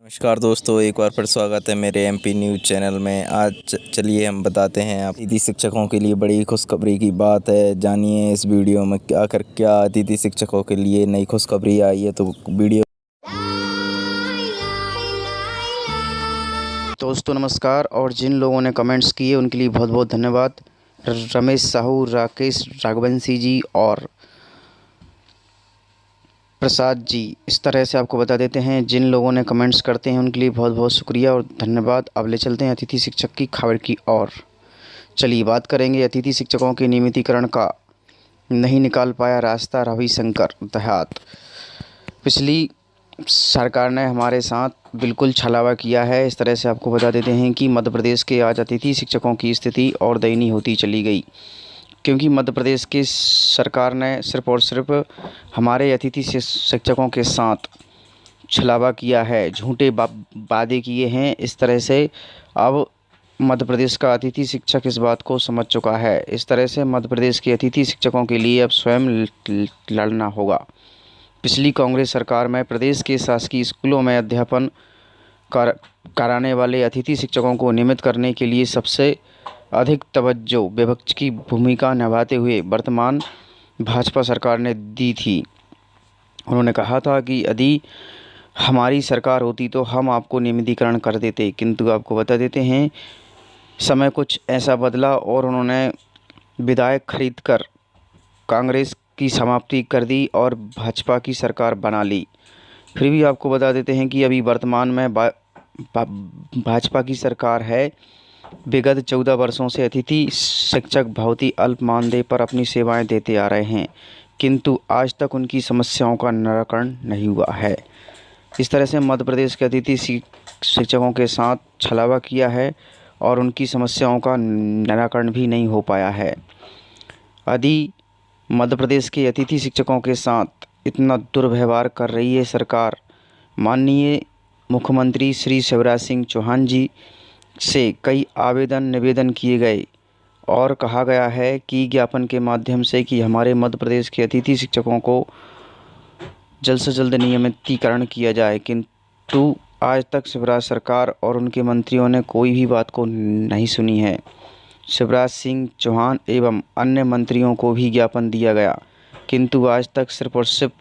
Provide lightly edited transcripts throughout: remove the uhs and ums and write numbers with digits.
नमस्कार दोस्तों, एक बार फिर स्वागत है मेरे एमपी न्यूज़ चैनल में। आज चलिए हम बताते हैं अतिथि शिक्षकों के लिए बड़ी खुशखबरी की बात है। जानिए इस वीडियो में आखिर क्या अतिथि शिक्षकों के लिए नई खुशखबरी आई है। तो वीडियो दोस्तों नमस्कार। और जिन लोगों ने कमेंट्स किए उनके लिए बहुत बहुत धन्यवाद। रमेश साहू, राकेश राघवंशी जी और प्रसाद जी, इस तरह से आपको बता देते हैं। जिन लोगों ने कमेंट्स करते हैं उनके लिए बहुत बहुत शुक्रिया और धन्यवाद। अब ले चलते हैं अतिथि शिक्षक की खबर की ओर। चलिए बात करेंगे अतिथि शिक्षकों के नियमितीकरण का। नहीं निकाल पाया रास्ता रविशंकर देहात। पिछली सरकार ने हमारे साथ बिल्कुल छलावा किया है। इस तरह से आपको बता देते हैं कि मध्य प्रदेश के आज अतिथि शिक्षकों की स्थिति और दयनीय होती चली गई, क्योंकि मध्य प्रदेश की सरकार ने सिर्फ़ और सिर्फ हमारे अतिथि शिक्षकों के साथ छलावा किया है, झूठे वादे किए हैं। इस तरह से अब मध्य प्रदेश का अतिथि शिक्षक इस बात को समझ चुका है। इस तरह से मध्य प्रदेश के अतिथि शिक्षकों के लिए अब स्वयं लड़ना होगा। पिछली कांग्रेस सरकार में प्रदेश के शासकीय स्कूलों में अध्यापन कराने वाले अतिथि शिक्षकों को नियमित करने के लिए सबसे अधिक तवज्जो विपक्ष की भूमिका निभाते हुए वर्तमान भाजपा सरकार ने दी थी। उन्होंने कहा था कि यदि हमारी सरकार होती तो हम आपको नियमितीकरण कर देते, किंतु आपको बता देते हैं समय कुछ ऐसा बदला और उन्होंने विधायक खरीदकर कांग्रेस की समाप्ति कर दी और भाजपा की सरकार बना ली। फिर भी आपको बता देते हैं कि अभी वर्तमान में भाजपा की सरकार है। विगत 14 वर्षों से अतिथि शिक्षक बहुत ही अल्प मानदेय पर अपनी सेवाएं देते आ रहे हैं, किंतु आज तक उनकी समस्याओं का निराकरण नहीं हुआ है। इस तरह से मध्य प्रदेश के अतिथि शिक्षकों के साथ छलावा किया है और उनकी समस्याओं का निराकरण भी नहीं हो पाया है। यदि मध्य प्रदेश के अतिथि शिक्षकों के साथ इतना दुर्व्यवहार कर रही है सरकार, माननीय मुख्यमंत्री श्री शिवराज सिंह चौहान जी से कई आवेदन निवेदन किए गए और कहा गया है कि ज्ञापन के माध्यम से कि हमारे मध्य प्रदेश के अतिथि शिक्षकों को जल्द से जल्द नियमितीकरण किया जाए, किंतु आज तक शिवराज सरकार और उनके मंत्रियों ने कोई भी बात को नहीं सुनी है। शिवराज सिंह चौहान एवं अन्य मंत्रियों को भी ज्ञापन दिया गया, किंतु आज तक सिर्फ और सिर्फ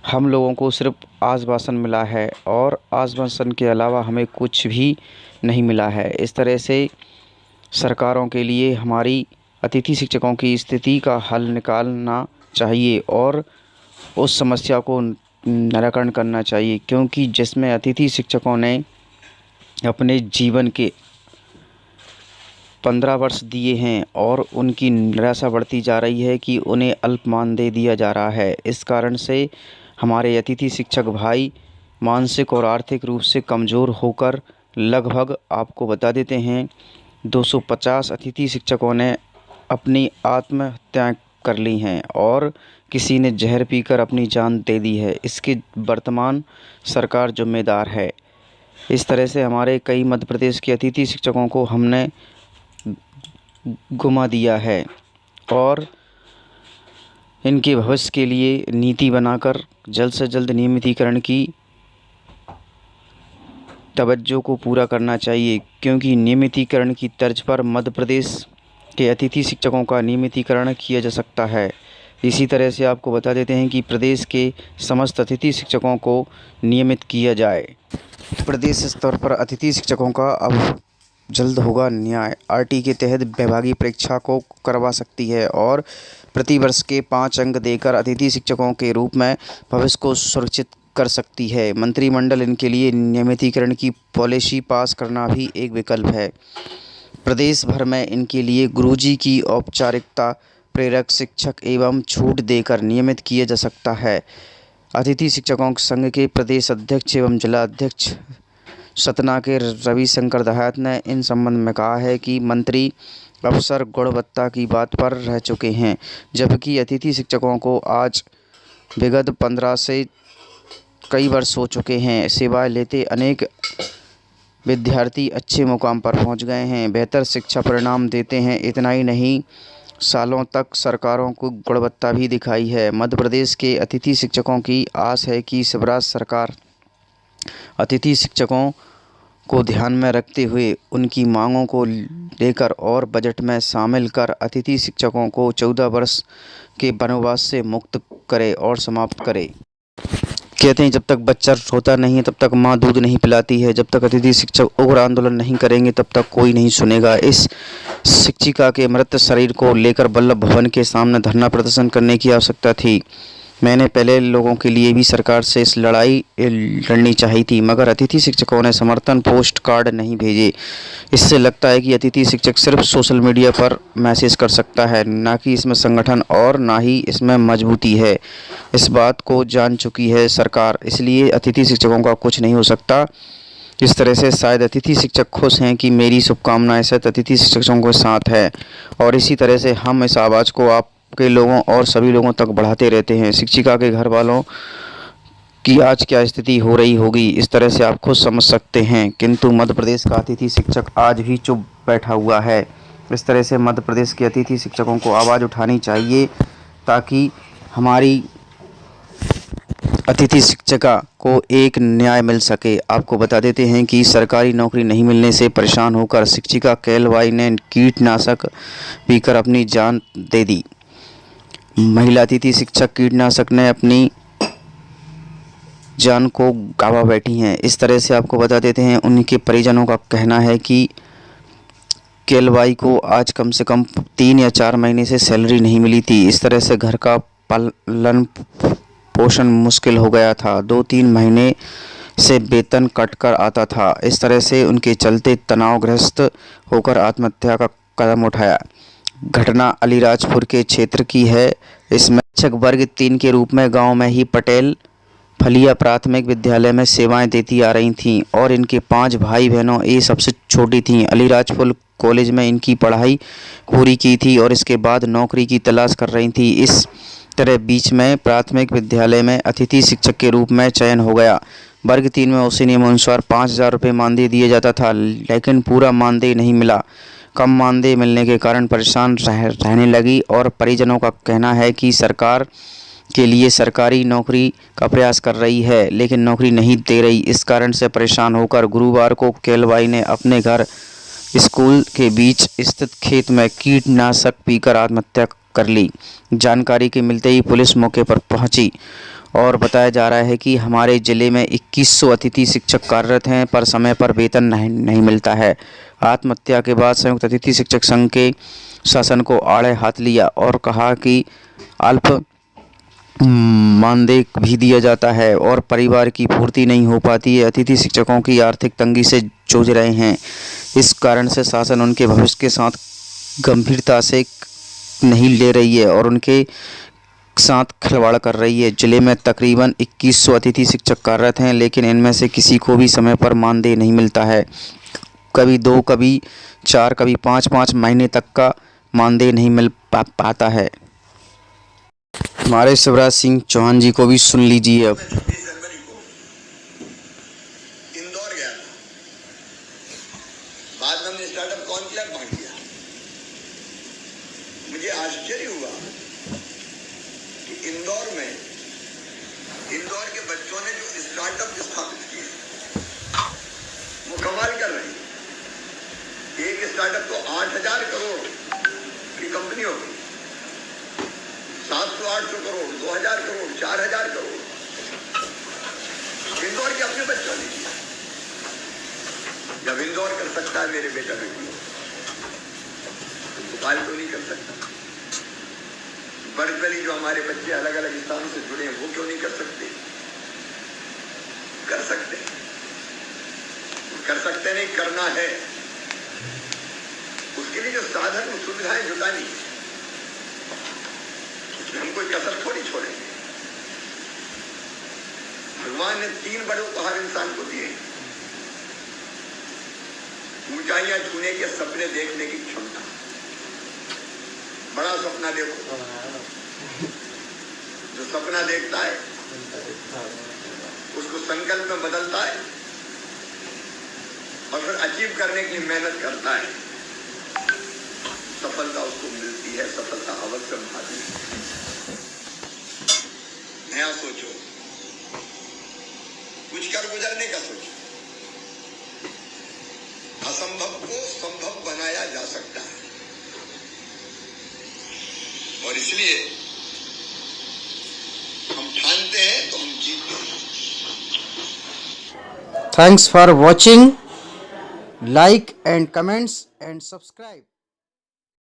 हम लोगों को सिर्फ आश्वासन मिला है और आश्वासन के अलावा हमें कुछ भी नहीं मिला है। इस तरह से सरकारों के लिए हमारी अतिथि शिक्षकों की स्थिति का हल निकालना चाहिए और उस समस्या को निराकरण करना चाहिए, क्योंकि जिसमें अतिथि शिक्षकों ने अपने जीवन के 15 वर्ष दिए हैं और उनकी निराशा बढ़ती जा रही है कि उन्हें अल्प मानदेय दिया जा रहा है। इस कारण से हमारे अतिथि शिक्षक भाई मानसिक और आर्थिक रूप से कमज़ोर होकर लगभग आपको बता देते हैं 250 अतिथि शिक्षकों ने अपनी आत्महत्या कर ली हैं और किसी ने जहर पीकर अपनी जान दे दी है। इसकी वर्तमान सरकार जिम्मेदार है। इस तरह से हमारे कई मध्य प्रदेश के अतिथि शिक्षकों को हमने गुमा दिया है और इनके भविष्य के लिए नीति बनाकर जल्द से जल्द नियमितीकरण की तवज्जो को पूरा करना चाहिए, क्योंकि नियमितीकरण की तर्ज पर मध्य प्रदेश के अतिथि शिक्षकों का नियमितीकरण किया जा सकता है। इसी तरह से आपको बता देते हैं कि प्रदेश के समस्त अतिथि शिक्षकों को नियमित किया जाए। प्रदेश स्तर पर अतिथि शिक्षकों का अब जल्द होगा न्याय। आरटी के तहत विभागीय परीक्षा को करवा सकती है और प्रतिवर्ष के 5 अंक देकर अतिथि शिक्षकों के रूप में भविष्य को सुरक्षित कर सकती है। मंत्रिमंडल इनके लिए नियमितीकरण की पॉलिसी पास करना भी एक विकल्प है। प्रदेश भर में इनके लिए गुरुजी की औपचारिकता प्रेरक शिक्षक एवं छूट देकर नियमित किया जा सकता है। अतिथि शिक्षकों संघ के प्रदेश अध्यक्ष एवं जिला अध्यक्ष सतना के रविशंकर देहात ने इन संबंध में कहा है कि मंत्री अफसर गुणवत्ता की बात पर रह चुके हैं, जबकि अतिथि शिक्षकों को आज विगत 15 से कई वर्ष हो चुके हैं। सेवाएं लेते अनेक विद्यार्थी अच्छे मुकाम पर पहुंच गए हैं, बेहतर शिक्षा परिणाम देते हैं। इतना ही नहीं, सालों तक सरकारों को गुणवत्ता भी दिखाई है। मध्य प्रदेश के अतिथि शिक्षकों की आस है कि शिवराज सरकार अतिथि शिक्षकों को ध्यान में रखते हुए उनकी मांगों को लेकर और बजट में शामिल कर अतिथि शिक्षकों को 14 वर्ष के वनवास से मुक्त करे और समाप्त करे। कहते हैं जब तक बच्चा रोता नहीं है तब तक माँ दूध नहीं पिलाती है। जब तक अतिथि शिक्षक उग्र आंदोलन नहीं करेंगे तब तक कोई नहीं सुनेगा। इस शिक्षिका के मृत शरीर को लेकर वल्लभ भवन के सामने धरना प्रदर्शन करने की आवश्यकता थी। मैंने पहले लोगों के लिए भी सरकार से इस लड़ाई लड़नी चाहिए थी, मगर अतिथि शिक्षकों ने समर्थन पोस्ट कार्ड नहीं भेजे। इससे लगता है कि अतिथि शिक्षक सिर्फ सोशल मीडिया पर मैसेज कर सकता है, ना कि इसमें संगठन और ना ही इसमें मजबूती है। इस बात को जान चुकी है सरकार, इसलिए अतिथि शिक्षकों का कुछ नहीं हो सकता। इस तरह से शायद अतिथि शिक्षक खुश हैं कि मेरी शुभकामनाएं शायद अतिथि शिक्षकों के साथ है, और इसी तरह से हम इस आवाज़ को आपके लोगों और सभी लोगों तक बढ़ाते रहते हैं। शिक्षिका के घर वालों की आज क्या स्थिति हो रही होगी, इस तरह से आप खुद समझ सकते हैं। किंतु मध्य प्रदेश का अतिथि शिक्षक आज भी चुप बैठा हुआ है। इस तरह से मध्य प्रदेश के अतिथि शिक्षकों को आवाज़ उठानी चाहिए ताकि हमारी अतिथि शिक्षिका को एक न्याय मिल सके। आपको बता देते हैं कि सरकारी नौकरी नहीं मिलने से परेशान होकर शिक्षिका कैलवाई ने कीटनाशक पीकर अपनी जान दे दी। महिला अतिथि शिक्षक कीटनाशक ने अपनी जान को गंवा बैठी हैं। इस तरह से आपको बता देते हैं उनके परिजनों का कहना है कि कैलवाई को आज कम से कम 3 या 4 महीने से सैलरी नहीं मिली थी। इस तरह से घर का पालन पोषण मुश्किल हो गया था। 2-3 महीने से वेतन कटकर आता था। इस तरह से उनके चलते तनावग्रस्त होकर आत्महत्या का कदम उठाया। घटना अलीराजपुर के क्षेत्र की है। इसमें शिक्षक वर्ग 3 के रूप में गांव में ही पटेल फलिया प्राथमिक विद्यालय में सेवाएं देती आ रही थीं और इनके 5 भाई बहनों ये सबसे छोटी थीं। अलीराजपुर कॉलेज में इनकी पढ़ाई पूरी की थी और इसके बाद नौकरी की तलाश कर रही थी। इस तरह बीच में प्राथमिक विद्यालय में अतिथि शिक्षक के रूप में चयन हो गया। वर्ग 3 में उसी नियमानुसार 5,000 रुपये मानदेय दिया जाता था, लेकिन पूरा मानदेय नहीं मिला। कम मानदेय मिलने के कारण परेशान रहने लगी और परिजनों का कहना है कि सरकार के लिए सरकारी नौकरी का प्रयास कर रही है लेकिन नौकरी नहीं दे रही। इस कारण से परेशान होकर गुरुवार को कैलवाई ने अपने घर स्कूल के बीच स्थित खेत में कीटनाशक पीकर आत्महत्या कर ली। जानकारी के मिलते ही पुलिस मौके पर पहुंची और बताया जा रहा है कि हमारे ज़िले में 2100 अतिथि शिक्षक कार्यरत हैं पर समय पर वेतन नहीं मिलता है। आत्महत्या के बाद संयुक्त अतिथि शिक्षक संघ के शासन को आड़े हाथ लिया और कहा कि अल्प मानदेय भी दिया जाता है और परिवार की पूर्ति नहीं हो पाती है। अतिथि शिक्षकों की आर्थिक तंगी से जूझ रहे हैं। इस कारण से शासन उनके भविष्य के साथ गंभीरता से नहीं ले रही है और उनके साथ खिलवाड़ कर रही है। जिले में तकरीबन 2100 अतिथि शिक्षक कार्यरत हैं लेकिन इनमें से किसी को भी समय पर मानदेय नहीं मिलता है। कभी 2, कभी 4, कभी 5-5 महीने तक का मानदेय नहीं मिल पाता है। हमारे शिवराज सिंह चौहान जी को भी सुन लीजिए अब। इंदौर गया था, बाद में हमने स्टार्टअप कॉन्क्लेव भाग दिया। मुझे आश्चर्य हुआ कि इंदौर के बच्चों ने जो स्टार्टअप स्थापित किए वो कमाल कर रहे हैं। एक स्टार्टअप तो 8,000 करोड़ की कंपनी होगी, 700-800 करोड़, 2,000 करोड़, 4,000 करोड़ इंदौर के अपने बच्चों ने किया। जब इंदौर कर सकता है मेरे बेटा बेटी, तो भोपाल तो नहीं कर सकता। बड़े जो हमारे बच्चे अलग अलग स्थानों से जुड़े हैं वो क्यों नहीं कर सकते? कर सकते नहीं, करना है। उसके लिए जो साधन सुविधाएं जुटानी, उसमें हम कोई कसर थोड़ी छोड़ेंगे। भगवान ने 3 बड़े उपहार इंसान को दिए: ऊंचाइयां छूने के, सपने देखने की क्षमता। बड़ा सपना देखो, जो सपना देखता है उसको संकल्प में बदलता है और फिर अचीव करने के लिए मेहनत करता है, सफलता उसको मिलती है। सफलता अवश्य भाती है। नया सोचो, कुछ कर गुजरने का सोचो। असंभव को संभव बनाया जा सकता है और इसलिए हम ठानते हैं तो हम जीतते हैं। Thanks for watching. Like and comments and subscribe.